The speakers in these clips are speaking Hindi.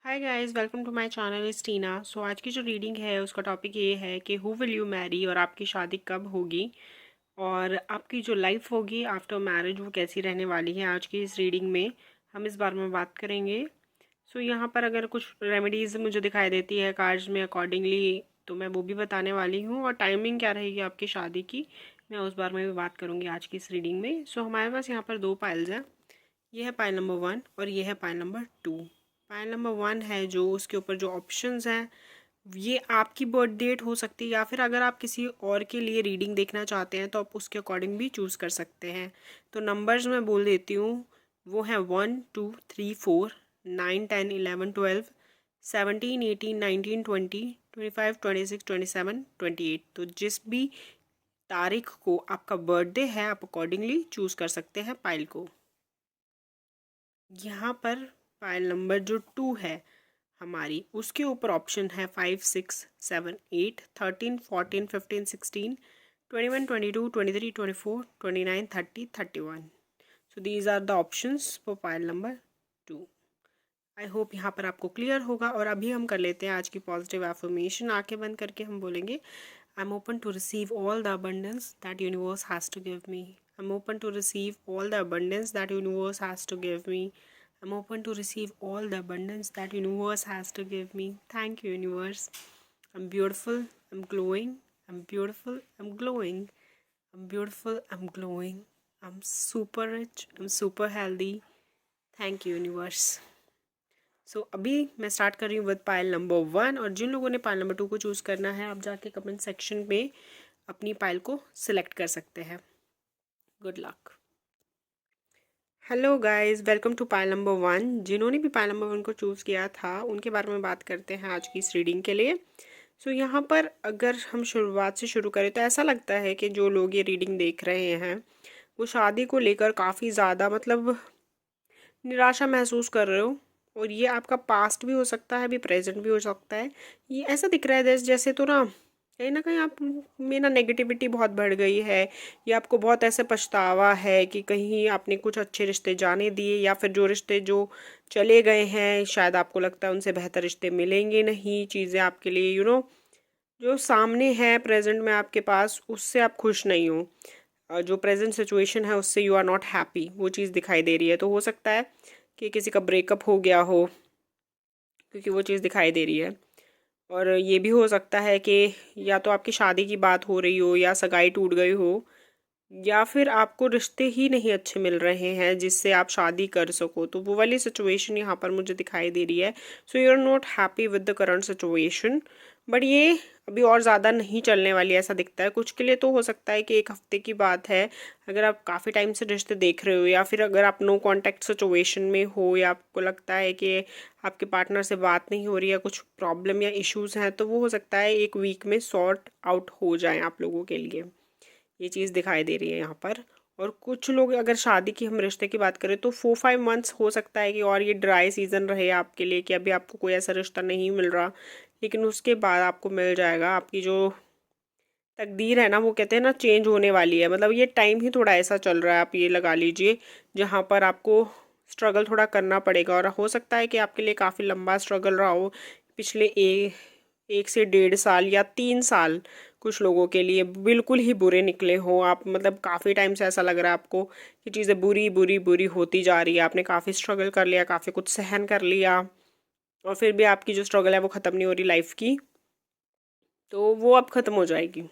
Hi guys, welcome to my channel is Tina. So आज की जो रीडिंग है उसका टॉपिक ये है कि हु विल यू मैरी और आपकी शादी कब होगी और आपकी जो लाइफ होगी आफ्टर मैरिज वो कैसी रहने वाली है। आज की इस रीडिंग में हम इस बारे में बात करेंगे। सो यहाँ पर अगर कुछ रेमेडीज़ मुझे दिखाई देती है कार्ड्स में अकॉर्डिंगली तो मैं वो भी बताने वाली हूँ, और टाइमिंग क्या रहेगी आपकी शादी की मैं उस बारे में भी बात करूँगी आज की इस रीडिंग में। सो हमारे पास यहाँ पर दो पाइल्स हैं। ये है पाइल नंबर 1 और ये है पाइल नंबर 2। पाइल नंबर 1 है जो उसके ऊपर जो ऑप्शंस हैं ये आपकी बर्थ डेट हो सकती है, या फिर अगर आप किसी और के लिए रीडिंग देखना चाहते हैं तो आप उसके अकॉर्डिंग भी चूज़ कर सकते हैं। तो नंबर्स मैं बोल देती हूँ, वो है 1 2 3 4 9 10 11 12 17 18 19 20 25 26 27 28। तो जिस भी तारीख को आपका बर्थडे है आप अकॉर्डिंगली चूज़ कर सकते हैं पाइल को। यहाँ पर फाइल नंबर जो 2 है हमारी, उसके ऊपर ऑप्शन है 5 6 7 8 13 14 15 16 21 22 23 24 29 30 31। So these are the options for file number 2। I hope यहाँ पर आपको क्लियर होगा। और अभी हम कर लेते हैं आज की पॉजिटिव एफर्मेशन। आंखें बंद करके हम बोलेंगे, I am open to receive all the abundance that universe has to give me. I am open to receive all the abundance that universe has to give me. I'm open to receive all the abundance that universe has to give me. Thank you, universe. I'm beautiful. I'm glowing. I'm beautiful. I'm glowing. I'm beautiful. I'm glowing. I'm super rich. I'm super healthy. Thank you, universe. अभी मैं स्टार्ट कर रही हूँ विद पाइल नंबर 1, और जिन लोगों ने पाइल नंबर 2 को चूज़ करना है आप जाके कमेंट सेक्शन में अपनी पाइल को सिलेक्ट कर सकते हैं। Good luck. Hello guys, welcome to file number 1। जिन्होंने भी पाइल नंबर 1 को चूज़ किया था उनके बारे में बात करते हैं आज की इस रीडिंग के लिए। यहाँ पर अगर हम शुरुआत से शुरू करें तो ऐसा लगता है कि जो लोग ये रीडिंग देख रहे हैं वो शादी को लेकर काफ़ी ज़्यादा निराशा महसूस कर रहे हो। और ये आपका पास्ट भी हो सकता है, अभी प्रेजेंट भी हो सकता है। ये ऐसा दिख रहा है जैसे तो ना कहीं आप में नेगेटिविटी बहुत बढ़ गई है, या आपको बहुत ऐसे पछतावा है कि कहीं आपने कुछ अच्छे रिश्ते जाने दिए, या फिर जो रिश्ते जो चले गए हैं शायद आपको लगता है उनसे बेहतर रिश्ते मिलेंगे नहीं। चीज़ें आपके लिए जो सामने है प्रेजेंट में आपके पास उससे आप खुश नहीं हो। जो प्रेजेंट सिचुएशन है उससे यू आर नॉट हैप्पी, वो चीज़ दिखाई दे रही है। तो हो सकता है कि किसी का ब्रेकअप हो गया हो, क्योंकि वो चीज़ दिखाई दे रही है। और ये भी हो सकता है कि या तो आपकी शादी की बात हो रही हो, या सगाई टूट गई हो, या फिर आपको रिश्ते ही नहीं अच्छे मिल रहे हैं जिससे आप शादी कर सको। तो वो वाली सिचुएशन यहाँ पर मुझे दिखाई दे रही है। So you are not happy with the current situation, but ये अभी और ज़्यादा नहीं चलने वाली ऐसा दिखता है। कुछ के लिए तो हो सकता है कि एक हफ्ते की बात है, अगर आप काफ़ी टाइम से रिश्ते देख रहे हो, या फिर अगर आप नो कॉन्टैक्ट सिचुएशन में हो, या आपको लगता है कि आपके पार्टनर से बात नहीं हो रही है, कुछ प्रॉब्लम या इश्यूज़ हैं, तो वो हो सकता है एक वीक में सॉर्ट आउट हो जाए आप लोगों के लिए। ये चीज़ दिखाई दे रही है यहाँ पर। और कुछ लोग, अगर शादी की हम रिश्ते की बात करें तो 4-5 मंथ्स हो सकता है कि और ये ड्राई सीजन रहे आपके लिए, कि अभी आपको कोई ऐसा रिश्ता नहीं मिल रहा, लेकिन उसके बाद आपको मिल जाएगा। आपकी जो तकदीर है ना, वो कहते हैं ना चेंज होने वाली है। ये टाइम ही थोड़ा ऐसा चल रहा है, आप ये लगा लीजिए, जहाँ पर आपको स्ट्रगल थोड़ा करना पड़ेगा। और हो सकता है कि आपके लिए काफ़ी लंबा स्ट्रगल रहा हो, पिछले 1 से 1.5 साल या 3 साल कुछ लोगों के लिए बिल्कुल ही बुरे निकले हो। आप काफ़ी टाइम से ऐसा लग रहा है आपको कि चीज़ें बुरी बुरी बुरी होती जा रही है। आपने काफ़ी स्ट्रगल कर लिया, काफ़ी कुछ सहन कर लिया, और फिर भी आपकी जो स्ट्रगल है वो ख़त्म नहीं हो रही लाइफ की, तो वो अब ख़त्म हो जाएगी।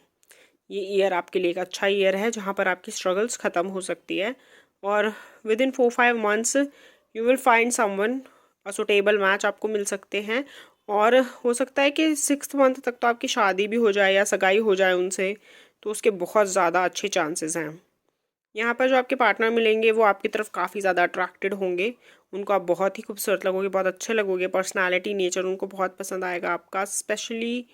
ये ईयर आपके लिए एक अच्छा ईयर है जहाँ पर आपकी स्ट्रगल्स ख़त्म हो सकती है। और with in 4-5 months you will find someone, a suitable match आपको मिल सकते हैं। और हो सकता है कि 6th मंथ तक तो आपकी शादी भी हो जाए या सगाई हो जाए उनसे, तो उसके बहुत ज़्यादा अच्छे चांसेस हैं। यहाँ पर जो आपके पार्टनर मिलेंगे वो आपकी तरफ काफ़ी ज़्यादा अट्रैक्टेड होंगे, उनको आप बहुत ही खूबसूरत लगोगे, बहुत अच्छे लगोगे। पर्सनालिटी, नेचर उनको बहुत पसंद आएगा आपका। स्पेशली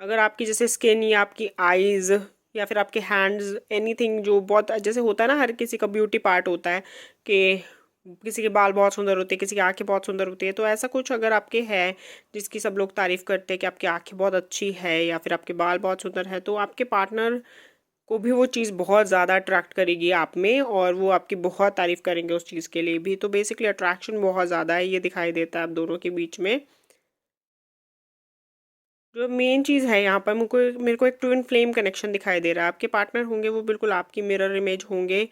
अगर आपकी जैसे स्किन, या आपकी आईज़, या फिर आपके हैंड्स, एनीथिंग जो बहुत जैसे होता है ना, हर किसी का ब्यूटी पार्ट होता है कि किसी के बाल बहुत सुंदर होते हैं, किसी की आंखें बहुत सुंदर होती है। तो ऐसा कुछ अगर आपके है जिसकी सब लोग तारीफ़ करते हैं कि आपकी आंखें बहुत अच्छी है, या फिर आपके बाल बहुत सुंदर है, तो आपके पार्टनर को भी वो चीज़ बहुत ज़्यादा अट्रैक्ट करेगी आप में, और वो आपकी बहुत तारीफ़ करेंगे उस चीज़ के लिए भी। तो बेसिकली अट्रैक्शन बहुत ज़्यादा है, ये दिखाई देता है आप दोनों के बीच में। जो मेन चीज़ है यहाँ पर, मेरे को एक ट्विन फ्लेम कनेक्शन दिखाई दे रहा है। आपके पार्टनर होंगे वो बिल्कुल आपकी मिरर इमेज होंगे,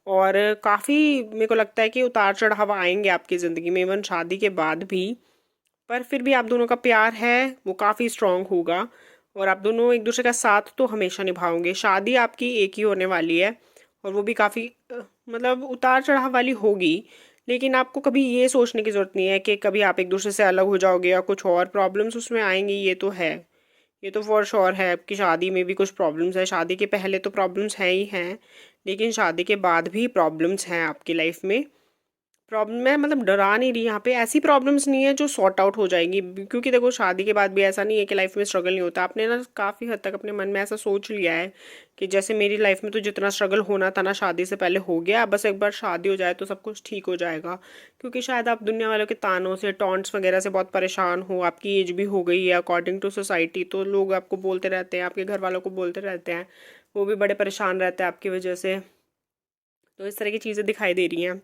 और काफ़ी मेरे को लगता है कि उतार चढ़ाव आएंगे आपकी ज़िंदगी में इवन शादी के बाद भी। पर फिर भी आप दोनों का प्यार है वो काफ़ी स्ट्रांग होगा, और आप दोनों एक दूसरे का साथ तो हमेशा निभाओगे। शादी आपकी एक ही होने वाली है, और वो भी काफ़ी मतलब उतार चढ़ाव वाली होगी। लेकिन आपको कभी ये सोचने की ज़रूरत नहीं है कि कभी आप एक दूसरे से अलग हो जाओगे या कुछ और प्रॉब्लम्स उसमें आएंगी। ये तो है, ये तो फॉर श्योर है। आपकी शादी में भी कुछ प्रॉब्लम्स है, शादी के पहले तो प्रॉब्लम्स हैं ही हैं, लेकिन शादी के बाद भी प्रॉब्लम्स हैं आपकी लाइफ में। प्रॉब्लम है मतलब डरा नहीं रही यहाँ पे, ऐसी प्रॉब्लम्स नहीं है जो सॉर्ट आउट हो जाएंगी। क्योंकि देखो शादी के बाद भी ऐसा नहीं है कि लाइफ में स्ट्रगल नहीं होता। आपने ना काफ़ी हद तक अपने मन में ऐसा सोच लिया है कि जैसे मेरी लाइफ में तो जितना स्ट्रगल होना था ना शादी से पहले हो गया, बस एक बार शादी हो जाए तो सब कुछ ठीक हो जाएगा। क्योंकि शायद आप दुनिया वालों के तानों से, टॉन्ट्स वगैरह से बहुत परेशान हो। आपकी एज भी हो गई है अकॉर्डिंग टू सोसाइटी, तो लोग आपको बोलते रहते हैं, आपके घर वालों को बोलते रहते हैं, वो भी बड़े परेशान रहते हैं आपकी वजह से। तो इस तरह की चीज़ें दिखाई दे रही हैं।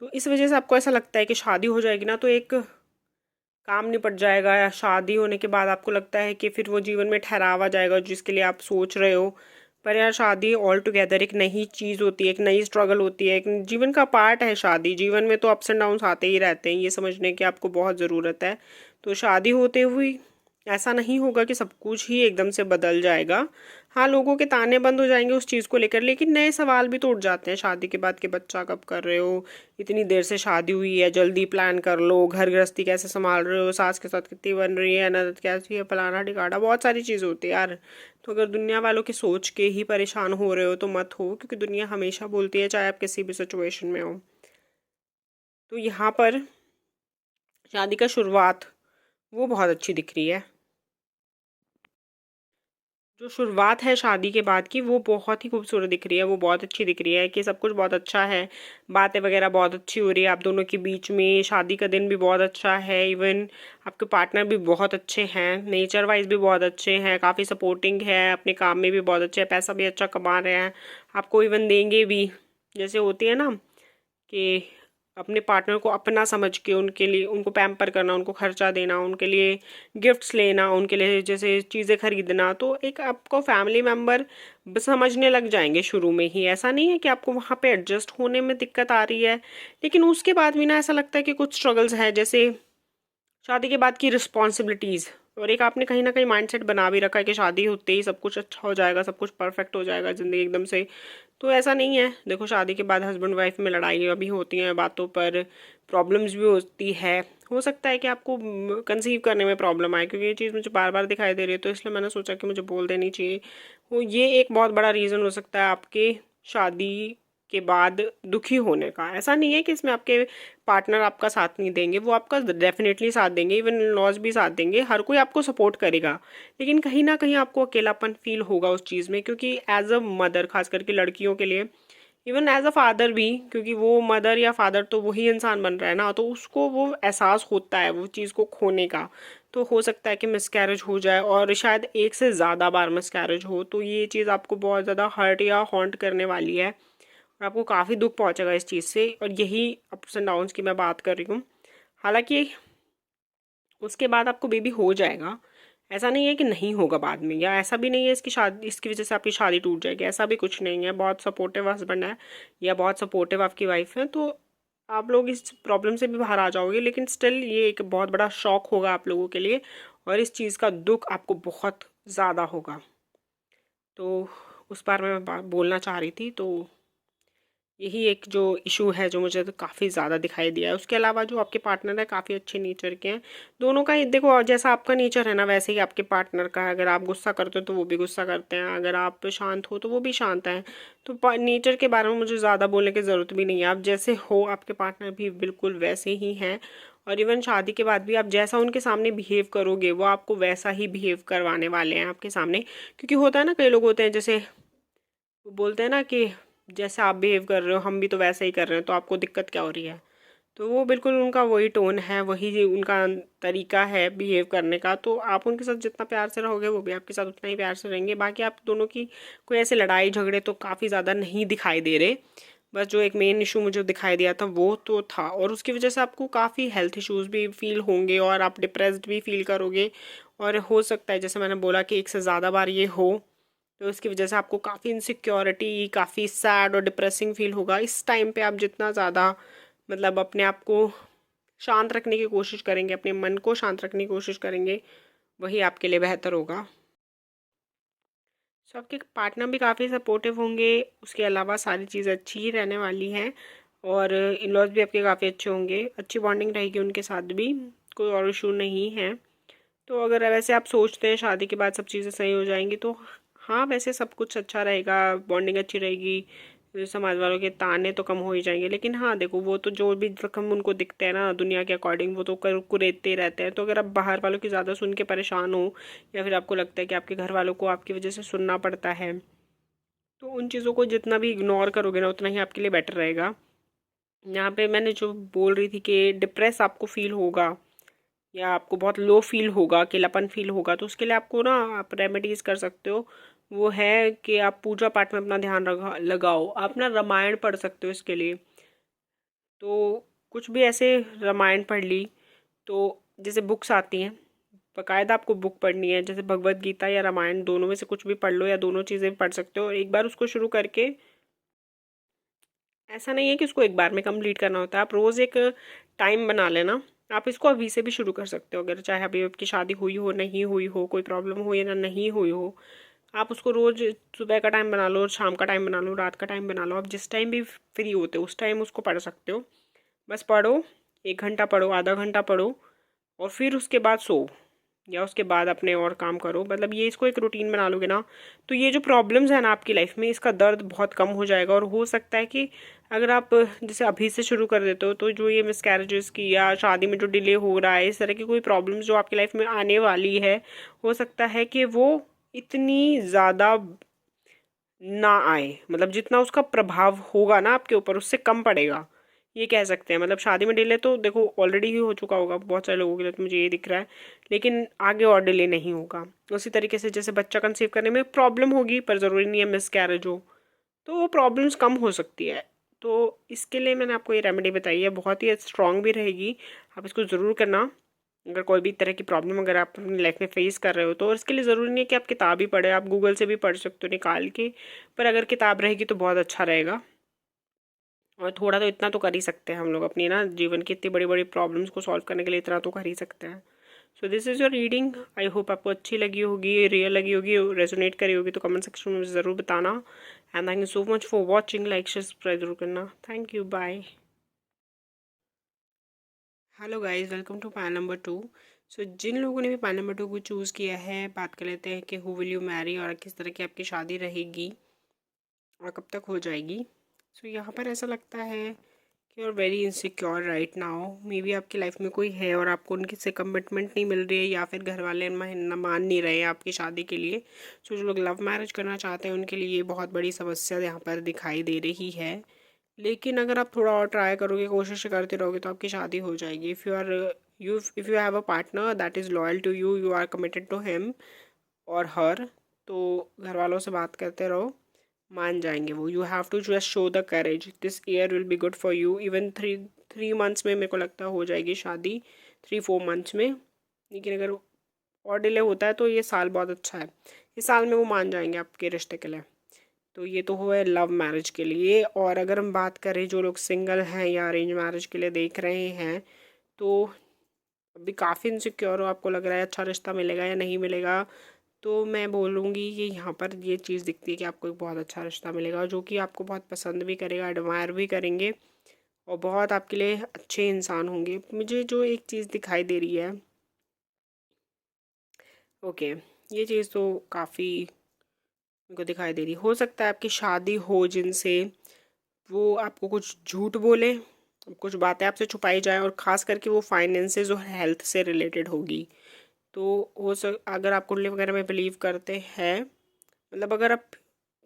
तो इस वजह से आपको ऐसा लगता है कि शादी हो जाएगी ना तो एक काम निपट जाएगा, या शादी होने के बाद आपको लगता है कि फिर वो जीवन में ठहराव आ जाएगा जिसके लिए आप सोच रहे हो। पर यार शादी ऑल टुगेदर एक नई चीज़ होती है, एक नई स्ट्रगल होती है, एक जीवन का पार्ट है शादी। जीवन में तो अप्स एंड डाउन्स आते ही रहते हैं, ये समझने की आपको बहुत ज़रूरत है। तो शादी होते हुए ऐसा नहीं होगा कि सब कुछ ही एकदम से बदल जाएगा। हाँ, लोगों के ताने बंद हो जाएंगे उस चीज़ को लेकर, लेकिन नए सवाल भी तो उठ जाते हैं शादी के बाद कि बच्चा कब कर रहे हो, इतनी देर से शादी हुई है, जल्दी प्लान कर लो, घर गृहस्थी कैसे संभाल रहे हो, सास के साथ कितनी बन रही है, ननद कैसी है, फलाना ढिकाड़ा, बहुत सारी चीज़ होती है यार। तो अगर दुनिया वालों की सोच के ही परेशान हो रहे हो तो मत हो, क्योंकि दुनिया हमेशा बोलती है चाहे आप किसी भी सिचुएशन में हो। तो यहाँ पर शादी का शुरुआत वो बहुत अच्छी दिख रही है। जो शुरुआत है शादी के बाद की वो बहुत ही खूबसूरत दिख रही है, वो बहुत अच्छी दिख रही है कि सब कुछ बहुत अच्छा है। बातें वगैरह बहुत अच्छी हो रही है आप दोनों के बीच में। शादी का दिन भी बहुत अच्छा है, इवन आपके पार्टनर भी बहुत अच्छे हैं, नेचर वाइज भी बहुत अच्छे हैं, काफ़ी सपोर्टिंग है, अपने काम में भी बहुत अच्छे हैं, पैसा भी अच्छा कमा रहे हैं, आपको इवन देंगे भी। जैसे होती है ना कि अपने पार्टनर को अपना समझ के उनके लिए उनको पैम्पर करना, उनको खर्चा देना, उनके लिए गिफ्ट्स लेना, उनके लिए जैसे चीज़ें खरीदना, तो एक आपको फैमिली मेम्बर समझने लग जाएंगे शुरू में ही। ऐसा नहीं है कि आपको वहाँ पे एडजस्ट होने में दिक्कत आ रही है, लेकिन उसके बाद भी ना ऐसा लगता है कि कुछ स्ट्रगल्स है, जैसे शादी के बाद की रिस्पॉन्सिबिलिटीज़। और एक आपने कहीं ना कहीं माइंडसेट बना भी रखा है कि शादी होते ही सब कुछ अच्छा हो जाएगा, सब कुछ परफेक्ट हो जाएगा ज़िंदगी एकदम से। तो ऐसा नहीं है। देखो शादी के बाद हस्बैंड वाइफ में लड़ाइयाँ भी होती हैं बातों पर, प्रॉब्लम्स भी होती है। हो सकता है कि आपको कंसीव करने में प्रॉब्लम आए, क्योंकि ये चीज़ मुझे बार बार दिखाई दे रही है, तो इसलिए मैंने सोचा कि मुझे बोल देनी चाहिए। वो ये एक बहुत बड़ा रीज़न हो सकता है आपके शादी के बाद दुखी होने का। ऐसा नहीं है कि इसमें आपके पार्टनर आपका साथ नहीं देंगे, वो आपका डेफिनेटली साथ देंगे, इवन लॉज भी साथ देंगे, हर कोई आपको सपोर्ट करेगा। लेकिन कहीं ना कहीं आपको अकेलापन फील होगा उस चीज़ में, क्योंकि एज अ मदर, खास करके लड़कियों के लिए, इवन एज अ फादर भी, क्योंकि वो मदर या फादर तो वही इंसान बन रहा है ना, तो उसको वो एहसास होता है वो चीज़ को खोने का। तो हो सकता है कि मिसकैरेज हो जाए, और शायद एक से ज़्यादा बार मिसकैरेज हो, तो ये चीज़ आपको बहुत ज़्यादा हर्ट या हॉन्ट करने वाली है, और आपको काफ़ी दुख पहुंचेगा इस चीज़ से। और यही अप्स एंड डाउन्स की मैं बात कर रही हूँ। हालांकि उसके बाद आपको बेबी हो जाएगा, ऐसा नहीं है कि नहीं होगा बाद में, या ऐसा भी नहीं है इसकी शादी, इसकी वजह से आपकी शादी टूट जाएगी, ऐसा भी कुछ नहीं है। बहुत सपोर्टिव हस्बैंड है या बहुत सपोर्टिव आपकी वाइफ है, तो आप लोग इस प्रॉब्लम से भी बाहर आ जाओगे। लेकिन स्टिल ये एक बहुत बड़ा शॉक होगा आप लोगों के लिए, और इस चीज़ का दुख आपको बहुत ज़्यादा होगा। तो उस बार मैं बोलना चाह रही थी। तो यही एक जो इशू है जो मुझे तो काफ़ी ज़्यादा दिखाई दिया है। उसके अलावा जो आपके पार्टनर है काफ़ी अच्छे नेचर के हैं दोनों का ही। देखो जैसा आपका नेचर है ना वैसे ही आपके पार्टनर का है। अगर आप गुस्सा करते हो तो वो भी गुस्सा करते हैं, अगर आप शांत हो तो वो भी शांत हैं। तो नेचर के बारे में मुझे ज़्यादा बोलने की ज़रूरत भी नहीं है। आप जैसे हो आपके पार्टनर भी बिल्कुल वैसे ही हैं, और इवन शादी के बाद भी आप जैसा उनके सामने बिहेव करोगे वो आपको वैसा ही बिहेव करवाने वाले हैं आपके सामने। क्योंकि होता है ना, कई लोग होते हैं जैसे वो बोलते हैं ना कि जैसे आप बिहेव कर रहे हो हम भी तो वैसे ही कर रहे हैं, तो आपको दिक्कत क्या हो रही है। तो वो बिल्कुल उनका वही टोन है, वही उनका तरीका है बिहेव करने का। तो आप उनके साथ जितना प्यार से रहोगे वो भी आपके साथ उतना ही प्यार से रहेंगे। बाकी आप दोनों की कोई ऐसे लड़ाई झगड़े तो काफ़ी ज़्यादा नहीं दिखाई दे रहे। बस जो एक मेन इशू मुझे दिखाई दिया था वो तो था, और उसकी वजह से आपको काफ़ी हेल्थ इश्यूज भी फील होंगे और आप डिप्रेस्ड भी फील करोगे। और हो सकता है जैसे मैंने बोला कि एक से ज़्यादा बार ये हो, तो इसकी वजह से आपको काफ़ी इनसिक्योरिटी, काफ़ी सैड और डिप्रेसिंग फील होगा। इस टाइम पे आप जितना ज़्यादा मतलब अपने आप को शांत रखने की कोशिश करेंगे, अपने मन को शांत रखने की कोशिश करेंगे, वही आपके लिए बेहतर होगा। सो आपके पार्टनर भी काफ़ी सपोर्टिव होंगे, उसके अलावा सारी चीज़ अच्छी ही रहने वाली हैं। और इन लॉज भी आपके काफ़ी अच्छे होंगे, अच्छी बॉन्डिंग रहेगी उनके साथ भी, कोई और इशू नहीं है। तो अगर वैसे आप सोचते हैं शादी के बाद सब चीज़ें सही हो जाएंगी, तो हाँ वैसे सब कुछ अच्छा रहेगा, बॉन्डिंग अच्छी रहेगी, समाज वालों के ताने तो कम हो ही जाएंगे। लेकिन हाँ देखो, वो तो जो भी रकम उनको दिखते हैं ना दुनिया के अकॉर्डिंग, वो तो कुरेदते रहते हैं। तो अगर आप बाहर वालों की ज़्यादा सुन के परेशान हो, या फिर आपको लगता है कि आपके घर वालों को आपकी वजह से सुनना पड़ता है, तो उन चीज़ों को जितना भी इग्नोर करोगे ना उतना ही आपके लिए बेटर रहेगा। यहाँ पे मैंने जो बोल रही थी कि डिप्रेस आपको फील होगा या आपको बहुत लो फील होगा, अकेलापन फील होगा, तो उसके लिए आपको ना आप रेमेडीज़ कर सकते हो। वो है कि आप पूजा पाठ में अपना ध्यान लगाओ, आप ना रामायण पढ़ सकते हो इसके लिए। तो कुछ भी ऐसे रामायण पढ़ ली, तो जैसे बुक्स आती हैं, बाकायदा आपको बुक पढ़नी है, जैसे भगवत गीता या रामायण, दोनों में से कुछ भी पढ़ लो या दोनों चीज़ें पढ़ सकते हो। और एक बार उसको शुरू करके, ऐसा नहीं है कि उसको एक बार में कंप्लीट करना होता है, आप रोज़ एक टाइम बना लेना। आप इसको अभी से भी शुरू कर सकते हो, अगर चाहे अभी आपकी शादी हुई हो, नहीं हुई हो, कोई प्रॉब्लम हो या ना नहीं हुई हो। आप उसको रोज़ सुबह का टाइम बना लो, शाम का टाइम बना लो, रात का टाइम बना लो, आप जिस टाइम भी फ्री होते हो उस टाइम उसको पढ़ सकते हो। बस पढ़ो, 1 घंटा पढ़ो, आधा घंटा पढ़ो, और फिर उसके बाद सो, या उसके बाद अपने और काम करो। मतलब ये इसको एक रूटीन बना लोगे ना, तो ये जो प्रॉब्लम्स है ना आपकी लाइफ में, इसका दर्द बहुत कम हो जाएगा। और हो सकता है कि अगर आप जैसे अभी से शुरू कर देते हो, तो जो ये मिसकैरेजेस की या शादी में जो डिले हो रहा है, इस तरह की कोई प्रॉब्लम्स जो आपकी लाइफ में आने वाली है, हो सकता है कि वो इतनी ज़्यादा ना आए। मतलब जितना उसका प्रभाव होगा ना आपके ऊपर, उससे कम पड़ेगा, ये कह सकते हैं। मतलब शादी में डिले तो देखो ऑलरेडी ही हो चुका होगा बहुत सारे लोगों के लिए, तो मुझे ये दिख रहा है, लेकिन आगे और डिले नहीं होगा। उसी तरीके से जैसे बच्चा कंसीव करने में प्रॉब्लम होगी, पर ज़रूरी नहीं है मिस कैरेज हो, तो वो प्रॉब्लम्स कम हो सकती है। तो इसके लिए मैंने आपको ये रेमेडी बताई है, बहुत ही स्ट्रॉन्ग भी रहेगी, आप इसको ज़रूर करना। अगर कोई भी तरह की प्रॉब्लम अगर आप अपनी लाइफ में फेस कर रहे हो, तो और इसके लिए ज़रूरी नहीं है कि आप किताब ही पढ़े, आप गूगल से भी पढ़ सकते हो निकाल के। पर अगर किताब रहेगी तो बहुत अच्छा रहेगा। और थोड़ा तो इतना तो कर ही सकते हैं हम लोग अपनी ना जीवन की इतनी बड़ी बड़ी प्रॉब्लम्स को सॉल्व करने के लिए, इतना तो कर ही सकते हैं। So this is your reading, I hope आपको अच्छी लगी होगी, रियल लगी होगी, रेजोनेट करी होगी, तो कमेंट सेक्शन में मुझे ज़रूर बताना। And thank you so much for watching, like share subscribe जरूर करना। Thank you, bye. Hello guys, welcome to pan number 2। सो जिन लोगों ने भी पैन नंबर 2 को चूज़ किया है, बात कर लेते हैं कि हु विल यू मैरी, और किस तरह की आपकी शादी रहेगी और कब तक हो जाएगी। सो यहाँ पर ऐसा लगता है कि you're very insecure right now. May be आपकी लाइफ में कोई है और आपको उनकी से कमिटमेंट नहीं मिल रही है, या फिर घर वाले मान नहीं रहे हैं आपकी शादी के लिए। सो जो लोग लव मैरिज करना चाहते हैं उनके लिए ये बहुत बड़ी समस्या यहाँ पर दिखाई दे रही है। लेकिन अगर आप थोड़ा और ट्राई करोगे, कोशिश करते रहोगे, तो आपकी शादी हो जाएगी। If you have a partner that is loyal to you, you are committed to him और हर, तो घर वालों से बात करते रहो, मान जाएंगे वो। You have to just show the courage, this year will be good for you. Even three months में मेरे को लगता है हो जाएगी शादी, 3-4 मंथ्स में। लेकिन अगर और डिले होता है तो ये साल बहुत अच्छा है, इस साल में वो मान जाएंगे आपके रिश्ते के लिए। तो ये तो हुआ है लव मैरिज के लिए। और अगर हम बात करें जो लोग सिंगल हैं या अरेंज मैरिज के लिए देख रहे हैं, तो अभी काफ़ी इनसिक्योर हो, आपको लग रहा है अच्छा रिश्ता मिलेगा या नहीं मिलेगा, तो मैं बोलूँगी कि यहाँ पर ये चीज़ दिखती है कि आपको एक बहुत अच्छा रिश्ता मिलेगा, जो कि आपको बहुत पसंद भी करेगा, एडमायर भी करेंगे, और बहुत आपके लिए अच्छे इंसान होंगे। मुझे जो एक चीज़ दिखाई दे रही है, ओके, ये चीज़ तो काफ़ी मेरे को दिखाई दे रही, हो सकता है आपकी शादी हो जिनसे, वो आपको कुछ झूठ बोले, कुछ बातें आपसे छुपाई जाए, और ख़ास करके वो फाइनेंसेस और हेल्थ से रिलेटेड होगी। तो अगर आप कुंडली वगैरह में बिलीव करते हैं, मतलब अगर आप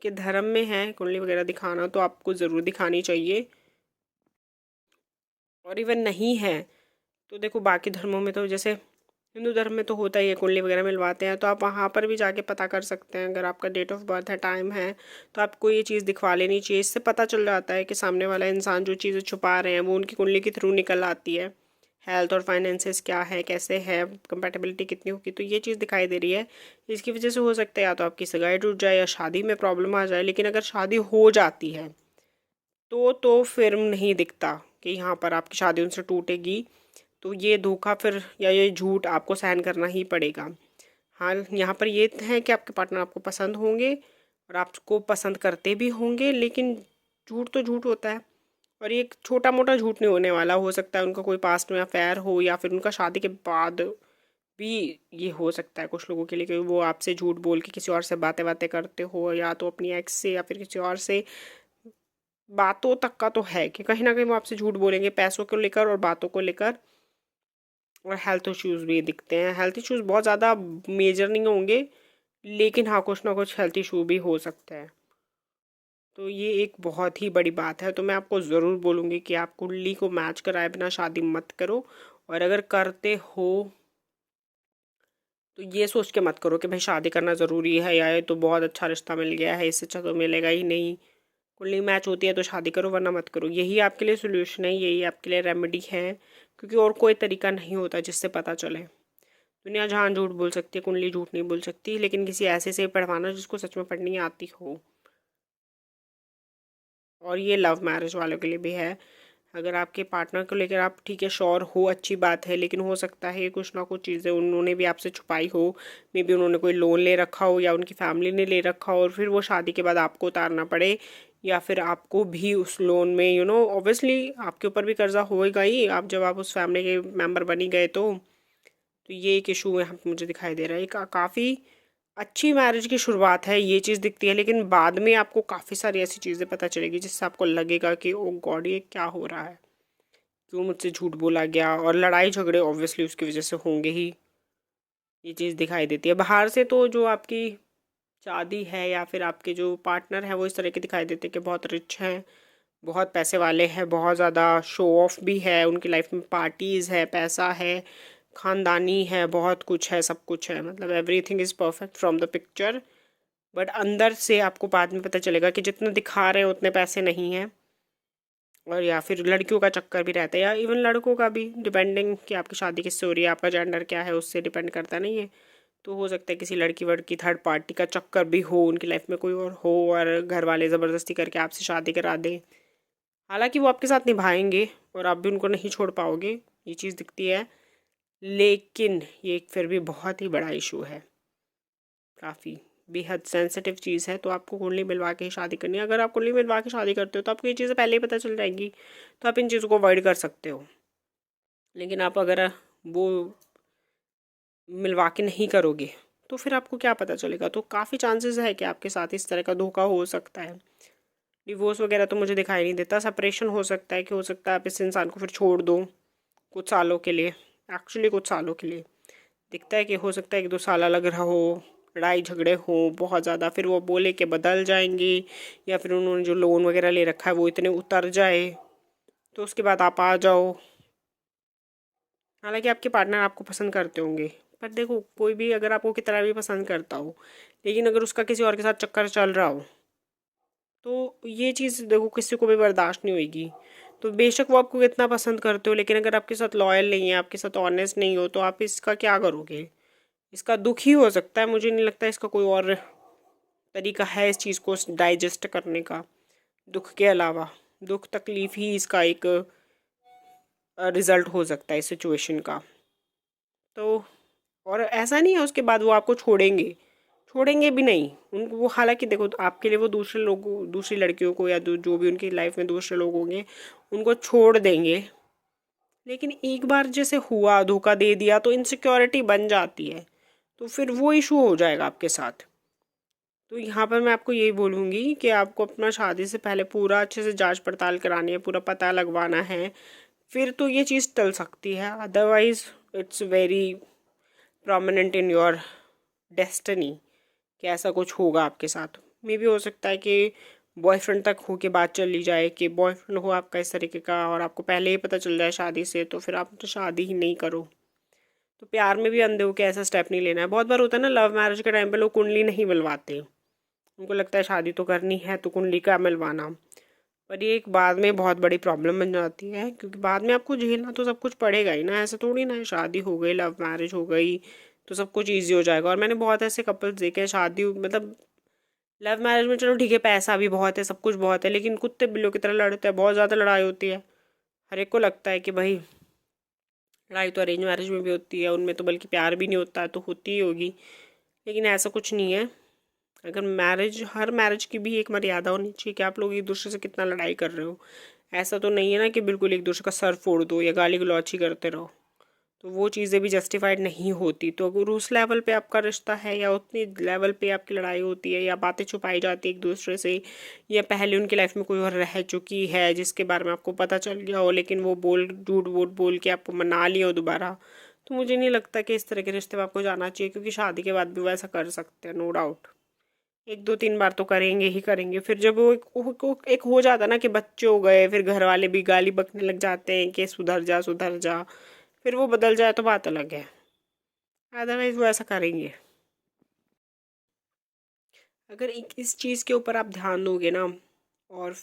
के धर्म में है कुंडली वगैरह दिखाना, तो आपको ज़रूर दिखानी चाहिए। और इवन नहीं है तो देखो बाकी धर्मों में तो जैसे हिंदू धर्म में तो होता ही है, कुंडली वगैरह मिलवाते हैं, तो आप वहाँ पर भी जाके पता कर सकते हैं। अगर आपका डेट ऑफ बर्थ है, टाइम है, तो आपको ये चीज़ दिखवा लेनी चाहिए। इससे पता चल जाता है कि सामने वाला इंसान जो चीज़ें छुपा रहे हैं वो उनकी कुंडली के थ्रू निकल आती है। हेल्थ और फाइनेंसेस क्या है, कैसे है, कंपेटेबिलिटी कितनी होगी, तो ये चीज़ दिखाई दे रही है। इसकी वजह से हो सकता है या तो आपकी सगाई टूट जाए या शादी में प्रॉब्लम आ जाए। लेकिन अगर शादी हो जाती है तो फिर नहीं दिखता कि यहाँ पर आपकी शादी उनसे टूटेगी। तो ये धोखा फिर या ये झूठ आपको सहन करना ही पड़ेगा। हाँ, यहाँ पर ये है कि आपके पार्टनर आपको पसंद होंगे और आपको पसंद करते भी होंगे, लेकिन झूठ तो झूठ होता है। और ये एक छोटा मोटा झूठ नहीं होने वाला। हो सकता है उनका कोई पास्ट में अफेयर हो, या फिर उनका शादी के बाद भी ये हो सकता है कुछ लोगों के लिए कि वो आपसे झूठ बोल के किसी और से बातें बातें करते हो, या तो अपनी एक्स से या फिर किसी और से। बातों तक का तो है कि कहीं ना कहीं वो आपसे झूठ बोलेंगे पैसों को लेकर और बातों को लेकर। और हेल्थ इश्यूज़ भी दिखते हैं। हेल्थ इश्यूज़ बहुत ज़्यादा मेजर नहीं होंगे, लेकिन हाँ कुछ ना कुछ हेल्थ इशू भी हो सकता है। तो ये एक बहुत ही बड़ी बात है। तो मैं आपको ज़रूर बोलूँगी कि आप कुंडली को मैच कराए बिना शादी मत करो। और अगर करते हो तो ये सोच के मत करो कि भाई शादी करना ज़रूरी है, या ये तो बहुत अच्छा रिश्ता मिल गया है, इससे अच्छा तो मिलेगा ही नहीं। कुंडली मैच होती है तो शादी करो, वरना मत करो। यही आपके लिए सोल्यूशन है, यही आपके लिए रेमेडी है, क्योंकि और कोई तरीका नहीं होता जिससे पता चले। दुनिया जहाँ झूठ बोल सकती है, कुंडली झूठ नहीं बोल सकती। लेकिन किसी ऐसे से पढ़वाना जिसको सच में पढ़नी आती हो। और ये लव मैरिज वालों के लिए भी है। अगर आपके पार्टनर को लेकर आप ठीक है श्योर हो, अच्छी बात है, लेकिन हो सकता है कुछ ना कुछ चीज़ें उन्होंने भी आपसे छुपाई हो। मे बी उन्होंने कोई लोन ले रखा हो, या उनकी फैमिली ने ले रखा हो, और फिर वो शादी के बाद आपको उतारना पड़े, या फिर आपको भी उस लोन में ऑब्वियसली आपके ऊपर भी कर्जा होएगा ही, आप जब आप उस फैमिली के मेम्बर बनी गए तो ये एक इशू यहाँ पे मुझे दिखाई दे रहा है। काफ़ी अच्छी मैरिज की शुरुआत है, ये चीज़ दिखती है, लेकिन बाद में आपको काफ़ी सारी ऐसी चीज़ें पता चलेगी जिससे आपको लगेगा कि ओ गॉड ये क्या हो रहा है, क्यों मुझसे झूठ बोला गया। और लड़ाई झगड़े ऑब्वियसली उसकी वजह से होंगे ही। ये चीज़ दिखाई देती है बाहर से। तो जो आपकी शादी है या फिर आपके जो पार्टनर है वो इस तरह के दिखाई देते हैं कि बहुत रिच हैं, बहुत पैसे वाले हैं, बहुत ज़्यादा शो ऑफ भी है, उनकी लाइफ में पार्टीज़ है, पैसा है, ख़ानदानी है, बहुत कुछ है, सब कुछ है, मतलब everything is perfect from the picture. But अंदर से आपको बाद में पता चलेगा कि जितना दिखा रहे हैं उतने पैसे नहीं हैं। और या फिर लड़कियों का चक्कर भी रहता है, या इवन लड़कों का भी, डिपेंडिंग कि आपकी शादी किससे हो रही है, आपका जेंडर क्या है, उससे डिपेंड करता नहीं है। तो हो सकता है किसी लड़की वड़की थर्ड पार्टी का चक्कर भी हो, उनकी लाइफ में कोई और हो, और घर वाले ज़बरदस्ती करके आपसे शादी करा दें। हालांकि वो आपके साथ निभाएंगे और आप भी उनको नहीं छोड़ पाओगे, ये चीज़ दिखती है। लेकिन ये फिर भी बहुत ही बड़ा इशू है, काफ़ी बेहद सेंसिटिव चीज़ है। तो आपको कुंडली मिलवा के ही शादी करनी है। अगर आप कुंडली मिलवा के शादी करते हो तो आपको ये चीज़ें पहले ही पता चल जाएंगी, तो आप इन चीज़ों को अवॉइड कर सकते हो। लेकिन आप अगर वो मिलवा के नहीं करोगे तो फिर आपको क्या पता चलेगा। तो काफ़ी चांसेस है कि आपके साथ इस तरह का धोखा हो सकता है। डिवोर्स वगैरह तो मुझे दिखाई नहीं देता, सेपरेशन हो सकता है कि हो सकता है आप इस इंसान को फिर छोड़ दो कुछ सालों के लिए। एक्चुअली कुछ सालों के लिए दिखता है कि हो सकता है 1-2 साल अलग रहो, लड़ाई झगड़े हो बहुत ज़्यादा, फिर वो बोले कि बदल जाएंगे, या फिर उन्होंने जो लोन वगैरह ले रखा है वो इतने उतर जाए, तो उसके बाद आप आ जाओ। हालांकि आपके पार्टनर आपको पसंद करते होंगे, पर देखो कोई भी अगर आपको कितना भी पसंद करता हो, लेकिन अगर उसका किसी और के साथ चक्कर चल रहा हो तो ये चीज़ देखो किसी को भी बर्दाश्त नहीं होगी। तो बेशक वो आपको कितना पसंद करते हो, लेकिन अगर आपके साथ लॉयल नहीं है, आपके साथ ऑनेस्ट नहीं हो, तो आप इसका क्या करोगे। इसका दुख ही हो सकता है, मुझे नहीं लगता इसका कोई और तरीका है इस चीज़ को डाइजेस्ट करने का। दुख के अलावा दुख तकलीफ ही इसका एक रिज़ल्ट हो सकता है इस सिचुएशन का। तो और ऐसा नहीं है उसके बाद वो आपको छोड़ेंगे, छोड़ेंगे भी नहीं उनको वो। हालांकि देखो आपके लिए वो दूसरे लोगों, दूसरी लड़कियों को, या जो भी उनकी लाइफ में दूसरे लोग होंगे उनको छोड़ देंगे। लेकिन एक बार जैसे हुआ, धोखा दे दिया, तो इनसिक्योरिटी बन जाती है, तो फिर वो इशू हो जाएगा आपके साथ। तो यहाँ पर मैं आपको यही बोलूँगी कि आपको अपना शादी से पहले पूरा अच्छे से जांच पड़ताल करानी है, पूरा पता लगवाना है, फिर तो ये चीज़ टल सकती है। Otherwise it's very prominent in your destiny कि ऐसा कुछ होगा आपके साथ। मे भी हो सकता है कि बॉयफ्रेंड तक हो के बात चली जाए कि बॉयफ्रेंड हो आपका इस तरीके का और आपको पहले ही पता चल जाए शादी से, तो फिर आप तो शादी ही नहीं करो। तो प्यार में भी अंधे होकर ऐसा स्टेप नहीं लेना है। बहुत बार होता है ना, लव मैरिज के टाइम पे लोग कुंडली नहीं मिलवाते, उनको लगता है शादी तो करनी है तो कुंडली का मिलवाना। पर ये एक बाद में बहुत बड़ी प्रॉब्लम बन जाती है, क्योंकि बाद में आपको झेलना तो सब कुछ पड़ेगा ही ना। ऐसा थोड़ी ना है शादी हो गई, लव मैरिज हो गई तो सब कुछ ईजी हो जाएगा। और मैंने बहुत ऐसे कपल्स देखे हैं, शादी मतलब लव मैरिज में चलो ठीक है, पैसा भी बहुत है, सब कुछ बहुत है, लेकिन कुत्ते बिल्लियों की तरह लड़ते हैं, बहुत ज़्यादा लड़ाई होती है। हर एक को लगता है कि भाई लड़ाई तो अरेंज मैरिज में भी होती है, उनमें तो बल्कि प्यार भी नहीं होता है, तो होती ही होगी। लेकिन ऐसा कुछ नहीं है। अगर मैरिज, हर मैरिज की भी एक मर्यादा होनी चाहिए कि आप लोग एक दूसरे से कितना लड़ाई कर रहे हो। ऐसा तो नहीं है ना कि बिल्कुल एक दूसरे का सर फोड़ दो या गाली गलौच ही करते रहो, तो वो चीज़ें भी जस्टिफाइड नहीं होती। तो अगर उस लेवल पे आपका रिश्ता है या उतनी लेवल पे आपकी लड़ाई होती है या बातें छुपाई जाती है एक दूसरे से, या पहले उनकी लाइफ में कोई और रह चुकी है जिसके बारे में आपको पता चल गया हो, लेकिन वो झूठ वूठ बोल के आपको मना लिया हो दोबारा, तो मुझे नहीं लगता कि इस तरह के रिश्ते में आपको जाना चाहिए। क्योंकि शादी के बाद भी वो ऐसा कर सकते हैं, नो डाउट। एक दो तीन बार तो करेंगे ही करेंगे, फिर जब वो एक हो जाता ना कि बच्चे हो गए, फिर घर वाले भी गाली बकने लग जाते हैं कि सुधर जा सुधर जा, फिर वो बदल जाए तो बात अलग है। अदरवाइज वो ऐसा करेंगे। अगर इस चीज़ के ऊपर आप ध्यान दोगे ना, और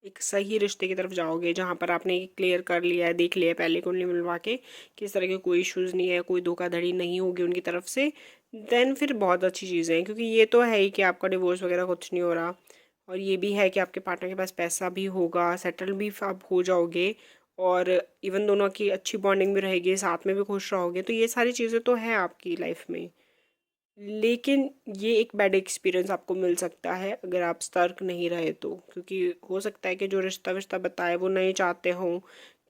एक सही रिश्ते की तरफ जाओगे जहाँ पर आपने क्लियर कर लिया है, देख लिया है पहले कुंडली मिलवा के कि इस तरह के कोई इश्यूज़ नहीं है, कोई धोखाधड़ी नहीं होगी उनकी तरफ से, देन फिर बहुत अच्छी चीज़ें हैं। क्योंकि ये तो है ही कि आपका डिवोर्स वगैरह कुछ नहीं हो रहा, और ये भी है कि आपके पार्टनर के पास पैसा भी होगा, सेटल भी आप हो जाओगे, और इवन दोनों की अच्छी बॉन्डिंग भी रहेगी, साथ में भी खुश रहोगे। तो ये सारी चीज़ें तो हैं आपकी लाइफ में। लेकिन ये एक बैड एक्सपीरियंस आपको मिल सकता है अगर आप सतर्क नहीं रहे तो। क्योंकि हो सकता है कि जो रिश्ता विश्ता बताए वो नहीं चाहते हों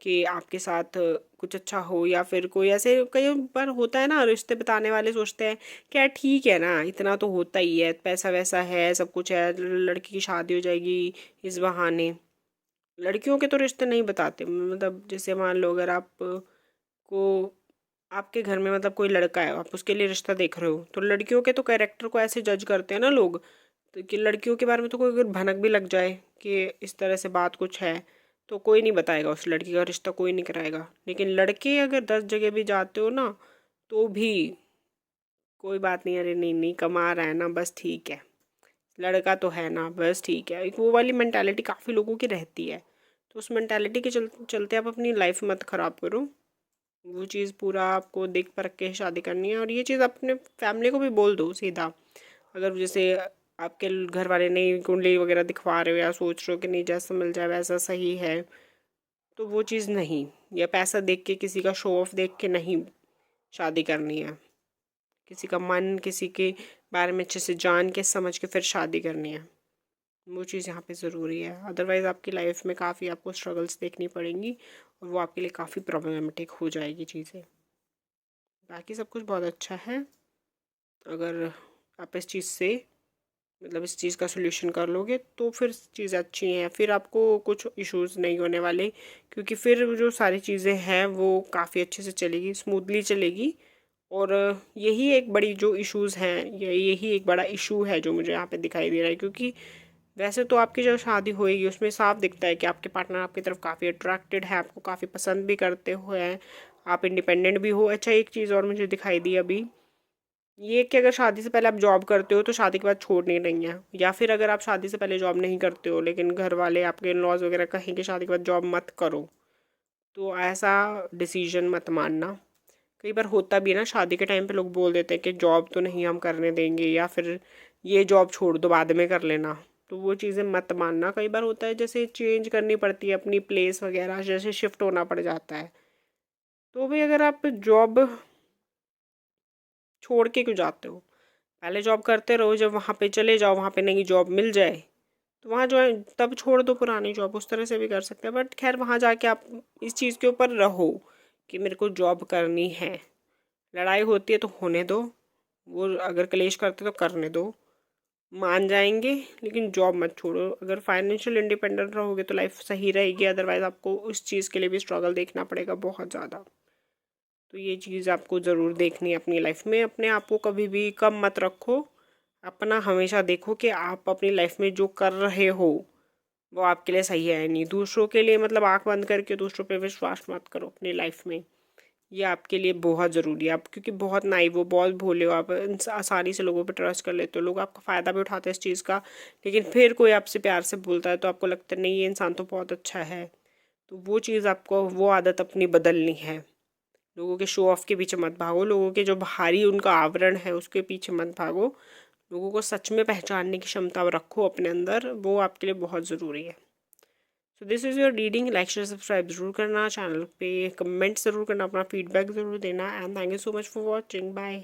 कि आपके साथ कुछ अच्छा हो, या फिर कोई ऐसे कई बार होता है ना, रिश्ते बताने वाले सोचते हैं क्या ठीक है ना, इतना तो होता ही है, पैसा वैसा है, सब कुछ है, लड़की की शादी हो जाएगी इस बहाने। लड़कियों के तो रिश्ते नहीं बताते, मतलब जैसे मान लो अगर आप को आपके घर में मतलब कोई लड़का है, आप उसके लिए रिश्ता देख रहे हो, तो लड़कियों के तो कैरेक्टर को ऐसे जज करते हैं ना लोग, तो कि लड़कियों के बारे में तो कोई अगर भनक भी लग जाए कि इस तरह से बात कुछ है, तो कोई नहीं बताएगा, उस लड़की का रिश्ता कोई नहीं कराएगा। लेकिन लड़के अगर 10 जगह भी जाते हो ना, तो भी कोई बात नहीं, अरे नहीं नहीं कमा रहा है ना बस ठीक है, लड़का तो है ना बस ठीक है, एक वो वाली मेंटालिटी काफ़ी लोगों की रहती है। तो उस मेंटालिटी के चलते आप अपनी लाइफ मत ख़राब करो। वो चीज़ पूरा आपको देख परख के शादी करनी है, और ये चीज़ अपने फैमिली को भी बोल दो सीधा। अगर जैसे आपके घर वाले नहीं कुंडली वगैरह दिखवा रहे हो, या सोच रहे हो कि नहीं जैसा मिल जाए वैसा सही है, तो वो चीज़ नहीं, या पैसा देख के किसी का शो ऑफ देख के नहीं शादी करनी है। किसी का मन, किसी के बारे में अच्छे से जान के समझ के फिर शादी करनी है। वो चीज़ यहाँ पे ज़रूरी है। अदरवाइज़ आपकी लाइफ में काफ़ी आपको स्ट्रगल्स देखनी पड़ेंगी, और वो आपके लिए काफ़ी प्रॉब्लमेटिक हो जाएगी चीज़ें। बाकी सब कुछ बहुत अच्छा है। अगर आप इस चीज़ से मतलब इस चीज़ का सोल्यूशन कर लोगे तो फिर चीज़ें अच्छी हैं, फिर आपको कुछ इश्यूज़ नहीं होने वाले। क्योंकि फिर जो सारी चीज़ें हैं वो काफ़ी अच्छे से चलेगी, स्मूथली चलेगी। और यही एक बड़ी जो इश्यूज़ हैं, यही एक बड़ा इशू है जो मुझे यहाँ पे दिखाई दे रहा है। क्योंकि वैसे तो आपकी जो शादी होएगी उसमें साफ दिखता है कि आपके पार्टनर आपकी तरफ काफ़ी अट्रैक्टेड है, आपको काफ़ी पसंद भी करते हुए हैं, आप इंडिपेंडेंट भी हो। अच्छा, एक चीज़ और मुझे दिखाई दी अभी, ये कि अगर शादी से पहले आप जॉब करते हो तो शादी के बाद छोड़नी नहीं है, या फिर अगर आप शादी से पहले जॉब नहीं करते हो लेकिन घर वाले आपके इन लॉज वगैरह कहेंगे शादी के बाद जॉब मत करो, तो ऐसा डिसीजन मत मानना। कई बार होता भी है ना, शादी के टाइम पे लोग बोल देते हैं कि जॉब तो नहीं हम करने देंगे, या फिर ये जॉब छोड़ दो बाद में कर लेना। तो वो चीज़ें मत मानना। कई बार होता है जैसे चेंज करनी पड़ती है अपनी प्लेस वगैरह, जैसे शिफ्ट होना पड़ जाता है, तो भी अगर आप जॉब छोड़ के क्यों जाते हो, पहले जॉब करते रहो, जब वहाँ पे चले जाओ, वहाँ पे नई जॉब मिल जाए तो वहाँ जो है तब छोड़ दो पुरानी जॉब, उस तरह से भी कर सकते हैं। बट खैर वहाँ जाके आप इस चीज़ के ऊपर रहो कि मेरे को जॉब करनी है। लड़ाई होती है तो होने दो, वो अगर कलेश करते तो करने दो, मान जाएंगे, लेकिन जॉब मत छोड़ो। अगर फाइनेंशियल इंडिपेंडेंट रहोगे तो लाइफ सही रहेगी, अदरवाइज़ आपको उस चीज़ के लिए भी स्ट्रगल देखना पड़ेगा बहुत ज़्यादा। तो ये चीज़ आपको ज़रूर देखनी है अपनी लाइफ में। अपने आप को कभी भी कम मत रखो। अपना हमेशा देखो कि आप अपनी लाइफ में जो कर रहे हो वो आपके लिए सही है नहीं। दूसरों के लिए मतलब आंख बंद करके दूसरों पे विश्वास मत करो अपनी लाइफ में। ये आपके लिए बहुत ज़रूरी है। आप क्योंकि बहुत नाइव हो, बहुत भोले हो, आप आसानी से लोगों पे ट्रस्ट कर लेते हो, लोग आपका फ़ायदा भी उठाते हैं इस चीज़ का। लेकिन फिर कोई आपसे प्यार से बोलता है तो आपको लगता है नहीं ये इंसान तो बहुत अच्छा है। तो वो चीज़ आपको, वो आदत अपनी बदलनी है। लोगों के शो ऑफ के पीछे मत भागो, लोगों के जो बाहरी उनका आवरण है उसके पीछे मत भागो। लोगों को सच में पहचानने की क्षमता रखो अपने अंदर, वो आपके लिए बहुत ज़रूरी है। So this is your reading. Like share subscribe जरूर करना, चैनल पे कमेंट ज़रूर करना, अपना फीडबैक ज़रूर देना। And thank you so much for watching. Bye.